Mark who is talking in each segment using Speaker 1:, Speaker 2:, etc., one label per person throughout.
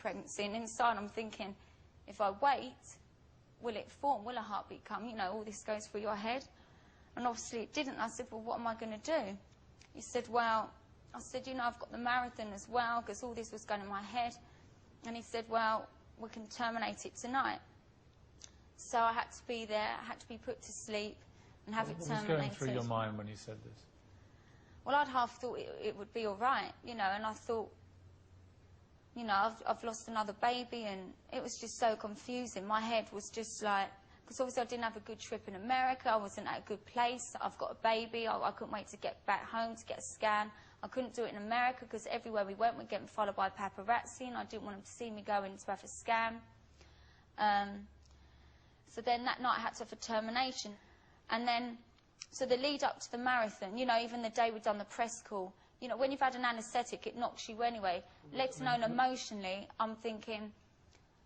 Speaker 1: pregnancy, and inside I'm thinking, if I wait, will it form? Will a heartbeat come? You know, all this goes through your head. And obviously it didn't. I said, well, what am I going to do? He said, well, I said, you know, I've got the marathon as well, because all this was going in my head. And he said, well, we can terminate it tonight. So I had to be there, I had to be put to sleep and have it terminated.
Speaker 2: What was going through your mind when you said this?
Speaker 1: Well, I'd half thought it would be all right, you know, and I thought, you know, I've lost another baby, and it was just so confusing. My head was just like, because obviously I didn't have a good trip in America, I wasn't at a good place, I've got a baby, I couldn't wait to get back home to get a scan. I couldn't do it in America because everywhere we went, we're getting followed by paparazzi, and I didn't want them to see me going to have a scan. So then that night I had to have a termination. And then, so the lead up to the marathon, you know, even the day we'd done the press call, you know, when you've had an anaesthetic, it knocks you anyway. Let alone emotionally, I'm thinking,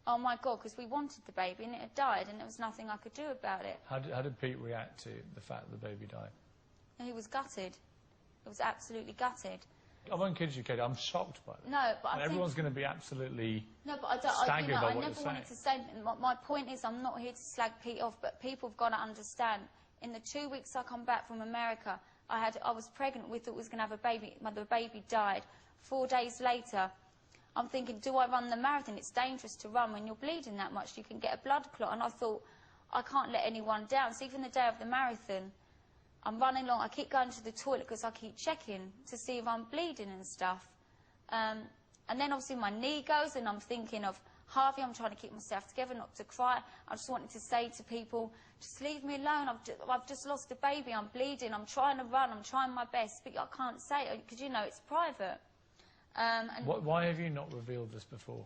Speaker 1: oh my God, because we wanted the baby and it had died and there was nothing I could do about it.
Speaker 2: How did Pete react to the fact that the baby died?
Speaker 1: He was gutted. He was absolutely gutted.
Speaker 2: I won't kid you, Katie, I'm shocked by it.
Speaker 1: No, but I think
Speaker 2: everyone's going to be absolutely
Speaker 1: staggered
Speaker 2: by what you're saying.
Speaker 1: I never wanted to say anything. My point is, I'm not here to slag Pete off, but people have got to understand. In the 2 weeks I come back from America, I was pregnant. We thought we was going to have a baby. The baby died. 4 days later, I'm thinking, do I run the marathon? It's dangerous to run when you're bleeding that much. You can get a blood clot. And I thought, I can't let anyone down. So even the day of the marathon, I'm running along. I keep going to the toilet because I keep checking to see if I'm bleeding and stuff. And then obviously my knee goes, and I'm thinking of Harvey. I'm trying to keep myself together, not to cry. I just wanted to say to people, just leave me alone. I've just lost a baby. I'm bleeding. I'm trying to run. I'm trying my best, but I can't say it because, you know, it's private.
Speaker 2: Why have you not revealed this before?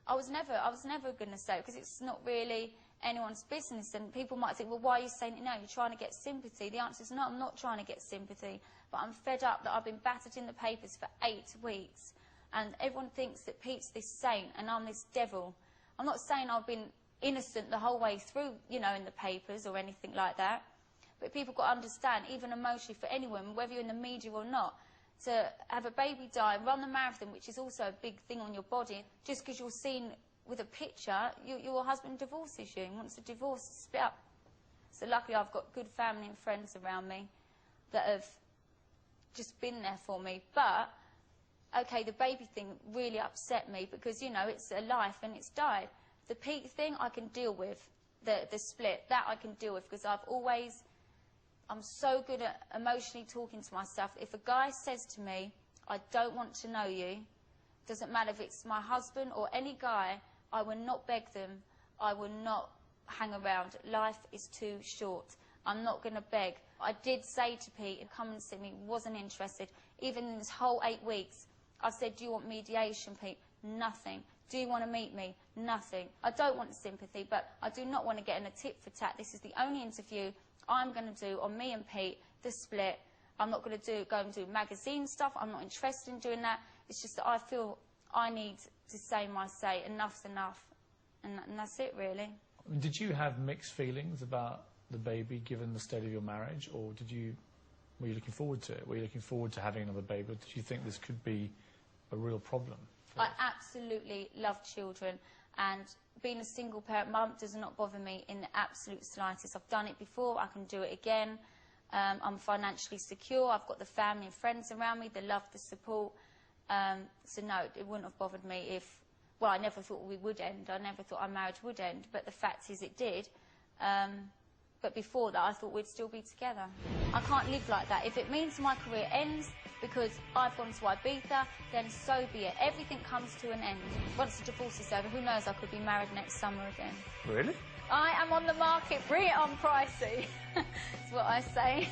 Speaker 1: I was never going to say it because it's not really anyone's business, and people might think, well, why are you saying it now? You're trying to get sympathy. The answer is no, I'm not trying to get sympathy, but I'm fed up that I've been battered in the papers for 8 weeks, and everyone thinks that Pete's this saint and I'm this devil. I'm not saying I've been innocent the whole way through, you know, in the papers or anything like that, but people got to understand, even emotionally for anyone, whether you're in the media or not, to have a baby die, run the marathon, which is also a big thing on your body, just because you're seen with a picture, your husband divorces you and wants to divorce, split up. So luckily I've got good family and friends around me that have just been there for me. But, okay, the baby thing really upset me because, you know, it's a life and it's died. The Pete thing I can deal with, the split, that I can deal with because I'm so good at emotionally talking to myself. If a guy says to me, I don't want to know you, doesn't matter if it's my husband or any guy, I will not beg them. I will not hang around. Life is too short. I'm not going to beg. I did say to Pete, come and see me, wasn't interested. Even in this whole 8 weeks, I said, do you want mediation, Pete? Nothing. Do you want to meet me? Nothing. I don't want sympathy, but I do not want to get in a tit for tat. This is the only interview I'm going to do on me and Pete, the split. I'm not going to go and do magazine stuff. I'm not interested in doing that. It's just that I feel I need to say my say. Enough's enough. And that's it, really.
Speaker 2: I mean, did you have mixed feelings about the baby, given the state of your marriage, or were you looking forward to it? Were you looking forward to having another baby? Or did you think this could be a real problem?
Speaker 1: I absolutely love children, and being a single parent mum does not bother me in the absolute slightest. I've done it before, I can do it again. I'm financially secure, I've got the family and friends around me, the love, the support. So no, it wouldn't have bothered me if, well, I never thought we would end. I never thought our marriage would end, but the fact is it did. But before that, I thought we'd still be together. I can't live like that. If it means my career ends because I've gone to Ibiza, then so be it. Everything comes to an end. Once the divorce is over, who knows, I could be married next summer again.
Speaker 2: Really?
Speaker 1: I am on the market. Bring it on, pricey. That's what I say.